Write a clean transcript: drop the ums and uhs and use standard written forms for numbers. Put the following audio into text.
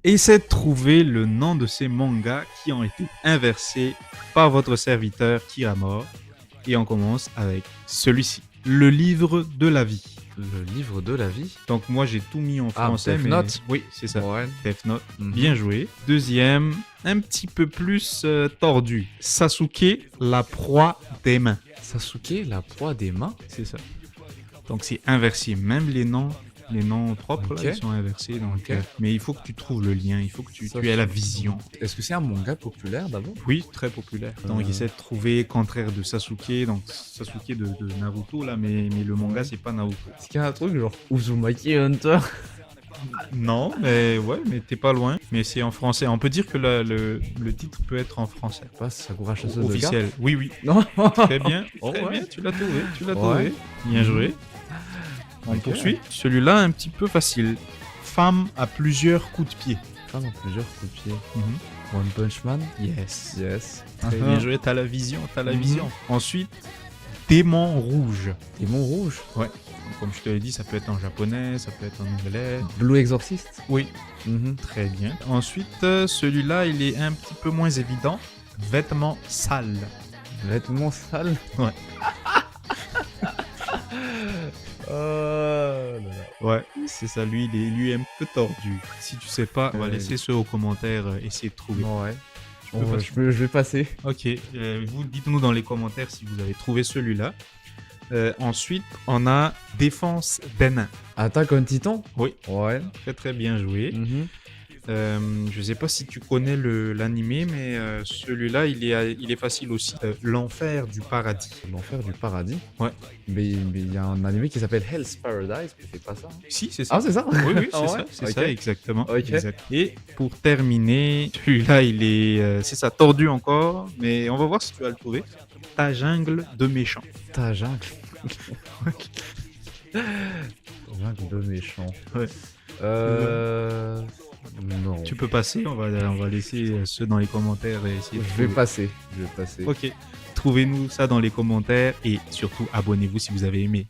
Essaie de trouver le nom de ces mangas qui ont été inversés par votre serviteur Kiramor. Et on commence avec celui-ci. Le livre de la vie. Le livre de la vie. Donc moi j'ai tout mis en français. Death Note. Oui, c'est ça. Ouais. Death Note. Mhm. Bien joué. Deuxième, un petit peu plus tordu. Sasuke, la proie des mains. Sasuke, la proie des mains. C'est ça. Donc c'est inversé. Même les noms propres, Ok. là, ils sont inversés. Donc, Ok. mais il faut que tu trouves le lien. Il faut que tu Sasuke. aies la vision. Est-ce que c'est un manga populaire d'abord? Oui, très populaire. Donc, il essaie de trouver contraire de Sasuke. Donc, Sasuke de Naruto, là, mais le manga, c'est pas Naruto. Est-ce qu'il y a un truc genre Uzumaki Hunter? Non, mais ouais, mais t'es pas loin. Mais c'est en français. On peut dire que le titre peut être en français. Pas Sakura Chasseuse de cartes? Officiel. Oui, oui. Non. Très bien. Oh, Très ouais. bien. Tu l'as trouvé. Tu l'as Ouais. trouvé. Bien joué. On Ok. poursuit. Celui-là, un petit peu facile. Femme à plusieurs coups de pied. Femme en plusieurs coups de pied. One Punch Man. Yes. Yes. Très bien joué. T'as la vision. T'as la Mhm. vision. Ensuite, démon rouge. Démon rouge. Ouais. Comme je te l'ai dit, ça peut être en japonais, ça peut être en anglais. Blue Exorcist. Oui, Mhm. très bien. Ensuite, celui-là, il est un petit peu moins évident. Vêtements sales. Vêtements sales. Ouais. Là, là. Ouais, c'est ça. Lui, il est un peu tordu. Si tu sais pas, on va laisser ceux aux commentaires essayer de trouver. Ouais. Tu peux passer. Je vais passer. Ok, vous dites-nous dans les commentaires si vous avez trouvé celui-là. Ensuite, on a Défense des nains. Attaque on Titan. Oui, Ouais. très très bien joué. Mhm. Je sais pas si tu connais l'animé, mais celui-là, il est facile aussi. L'enfer du paradis. L'enfer du paradis. Ouais. Mais il y a un anime qui s'appelle Hell's Paradise, mais c'est pas ça. Hein. Si, c'est ça. Ah, c'est ça? Oui, oui, c'est Ah ouais? ça, c'est Ok. ça, exactement. Ok. Exact. Et pour terminer, celui-là, il est, c'est ça, tordu encore, mais on va voir si tu vas le trouver. Ta jungle de méchants. Ta jungle. Jungle de méchants. Ouais. Non. Tu peux passer, on va laisser ceux dans les commentaires et essayer de Je vais trouver. passer. Je vais passer. Ok. Trouvez-nous ça dans les commentaires et surtout abonnez-vous si vous avez aimé.